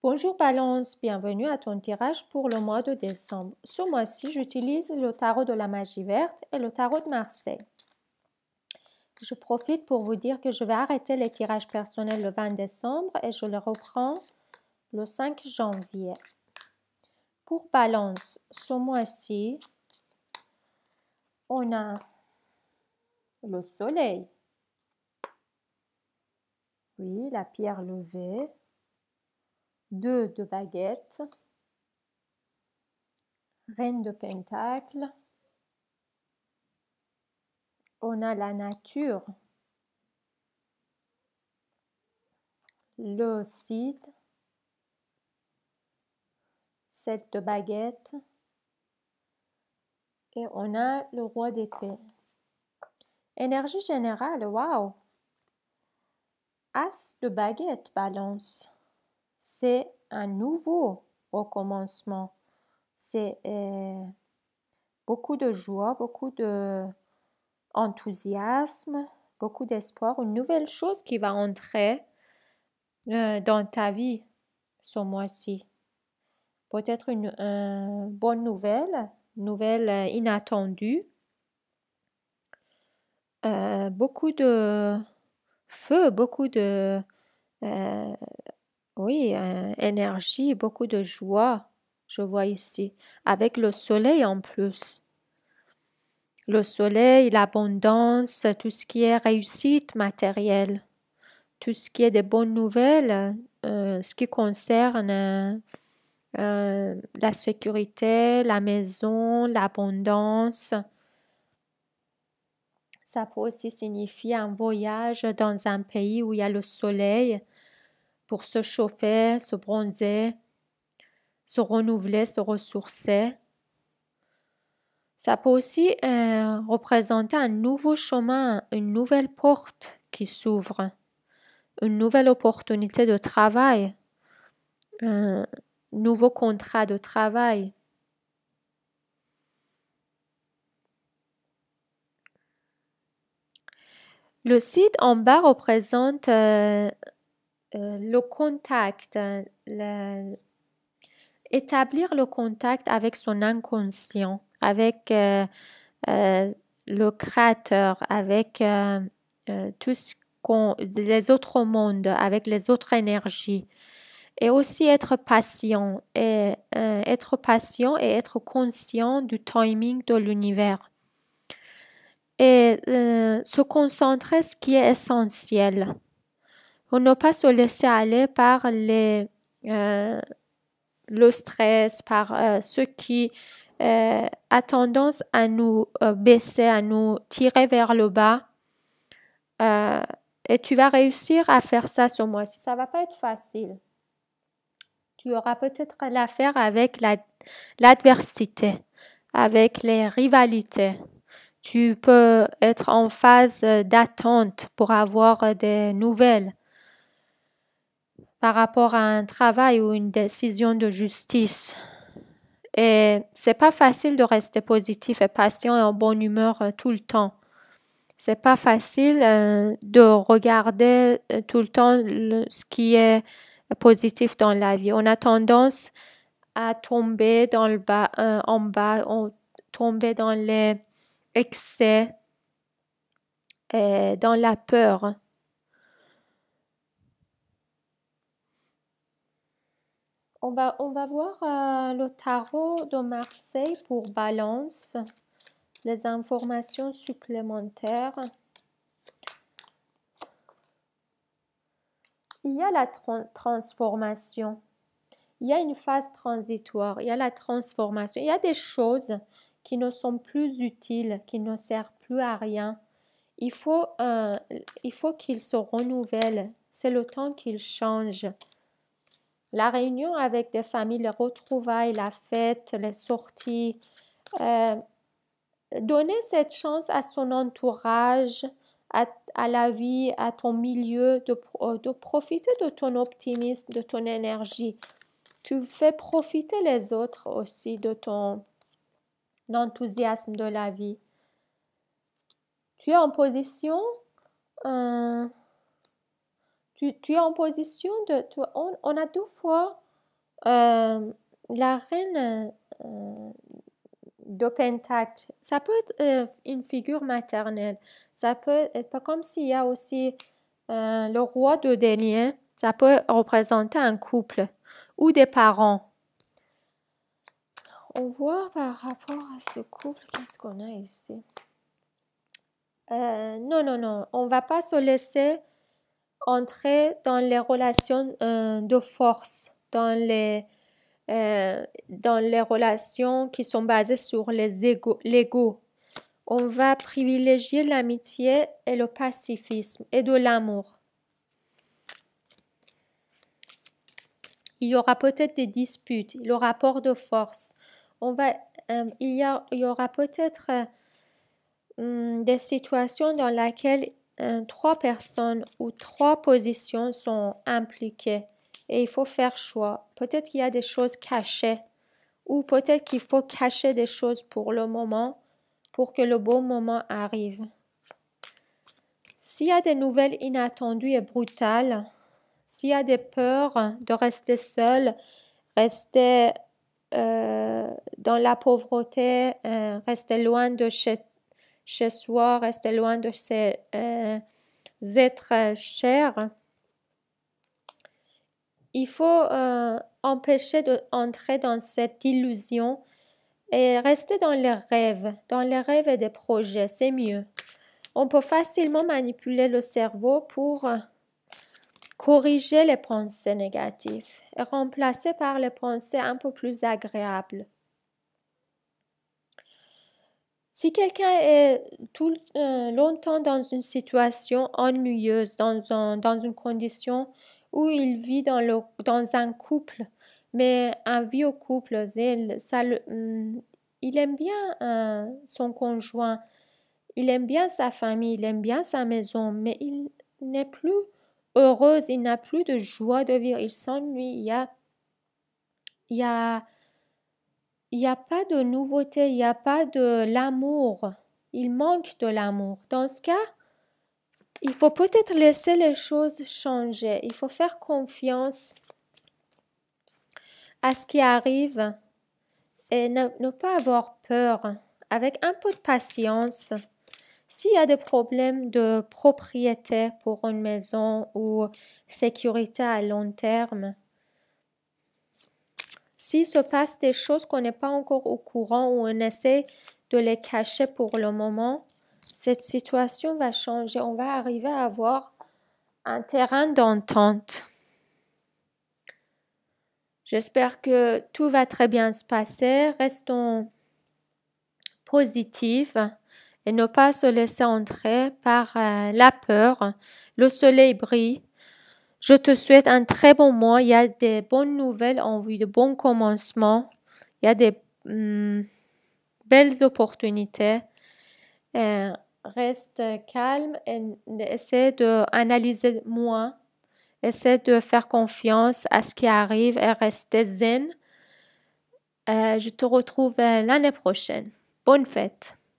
Bonjour Balance, bienvenue à ton tirage pour le mois de décembre. Ce mois-ci, j'utilise le tarot de la magie verte et le tarot de Marseille. Je profite pour vous dire que je vais arrêter les tirages personnels le 20 décembre et je les reprends le 5 janvier. Pour Balance, ce mois-ci, on a le soleil. Oui, la pierre levée. 2 de baguettes. Reine de pentacle. On a la nature. Le Cid. 7 de baguettes. Et on a le roi d'épée. Énergie générale, waouh! As de baguette, Balance. C'est un nouveau recommencement. C'est beaucoup de joie, beaucoup d'enthousiasme, beaucoup d'espoir. Une nouvelle chose qui va entrer dans ta vie ce mois-ci. Peut-être une bonne nouvelle inattendue. Beaucoup de feu, beaucoup de énergie, beaucoup de joie, je vois ici, avec le soleil en plus. Le soleil, l'abondance, tout ce qui est réussite matérielle, tout ce qui est des bonnes nouvelles, ce qui concerne la sécurité, la maison, l'abondance. Ça peut aussi signifier un voyage dans un pays où il y a le soleil pour se chauffer, se bronzer, se renouveler, se ressourcer. Ça peut aussi représenter un nouveau chemin, une nouvelle porte qui s'ouvre, une nouvelle opportunité de travail, un nouveau contrat de travail. Le site en bas représente le contact, établir le contact avec son inconscient, avec le créateur, avec tout ce les autres mondes, avec les autres énergies. Et aussi être patient et être conscient du timing de l'univers. Et se concentrer sur ce qui est essentiel. Pour ne pas se laisser aller par le stress, par ce qui a tendance à nous baisser, à nous tirer vers le bas. Et tu vas réussir à faire ça ce mois-ci. Ça va pas être facile. Tu auras peut-être l'affaire avec l'adversité, avec les rivalités. Tu peux être en phase d'attente pour avoir des nouvelles par rapport à un travail ou une décision de justice. Et c'est pas facile de rester positif et patient et en bonne humeur tout le temps. C'est pas facile de regarder tout le temps ce qui est positif dans la vie. On a tendance à tomber dans le bas, en bas, tomber dans les excès et dans la peur. On va voir le tarot de Marseille pour Balance, les informations supplémentaires. Il y a la transformation. Il y a une phase transitoire, il y a la transformation, il y a des choses qui ne sont plus utiles, qui ne servent plus à rien. Il faut qu'ils se renouvellent, c'est le temps qu'ils changent. La réunion avec des familles, les retrouvailles, la fête, les sorties, donner cette chance à son entourage, à la vie, à ton milieu, de profiter de ton optimisme, de ton énergie. Tu fais profiter les autres aussi de ton enthousiasme de la vie. Tu es en position, tu es en position on a deux fois La reine de Pentacle, ça peut être une figure maternelle. Ça peut être pas comme s'il y a aussi le roi de denier. Ça peut représenter un couple ou des parents. On voit par rapport à ce couple, qu'est-ce qu'on a ici? Non. On va pas se laisser entrer dans les relations de force, dans les relations qui sont basées sur l'ego. On va privilégier l'amitié et le pacifisme et de l'amour. Il y aura peut-être des disputes, le rapport de force. Il y aura peut-être des situations dans lesquelles 3 personnes ou 3 positions sont impliquées et il faut faire choix. Peut-être qu'il y a des choses cachées ou peut-être qu'il faut cacher des choses pour le moment pour que le bon moment arrive. S'il y a des nouvelles inattendues et brutales, s'il y a des peurs de rester seul, rester dans la pauvreté, rester loin de chez soi, rester loin de ses êtres chers, il faut empêcher d'entrer dans cette illusion et rester dans les rêves et des projets, c'est mieux. On peut facilement manipuler le cerveau pour corriger les pensées négatives et remplacer par les pensées un peu plus agréables. Si quelqu'un est longtemps dans une situation ennuyeuse, dans une condition où il vit dans un couple, mais un vieux couple, il aime bien son conjoint, il aime bien sa famille, il aime bien sa maison, mais il n'est plus heureux, il n'a plus de joie de vivre, il s'ennuie, il y a pas de nouveauté, il n'y a pas de l'amour, il manque de l'amour. Dans ce cas, il faut peut-être laisser les choses changer, il faut faire confiance à ce qui arrive et ne pas avoir peur, avec un peu de patience. S'il y a des problèmes de propriété pour une maison ou sécurité à long terme, s'il se passe des choses qu'on n'est pas encore au courant ou on essaie de les cacher pour le moment, cette situation va changer. On va arriver à avoir un terrain d'entente. J'espère que tout va très bien se passer. Restons positifs et ne pas se laisser entrer par la peur. Le soleil brille. Je te souhaite un très bon mois. Il y a des bonnes nouvelles en vue de bons commencements. Il y a des belles opportunités. Reste calme et essaie d'analyser moins. Essaie de faire confiance à ce qui arrive et rester zen. Je te retrouve l'année prochaine. Bonne fête!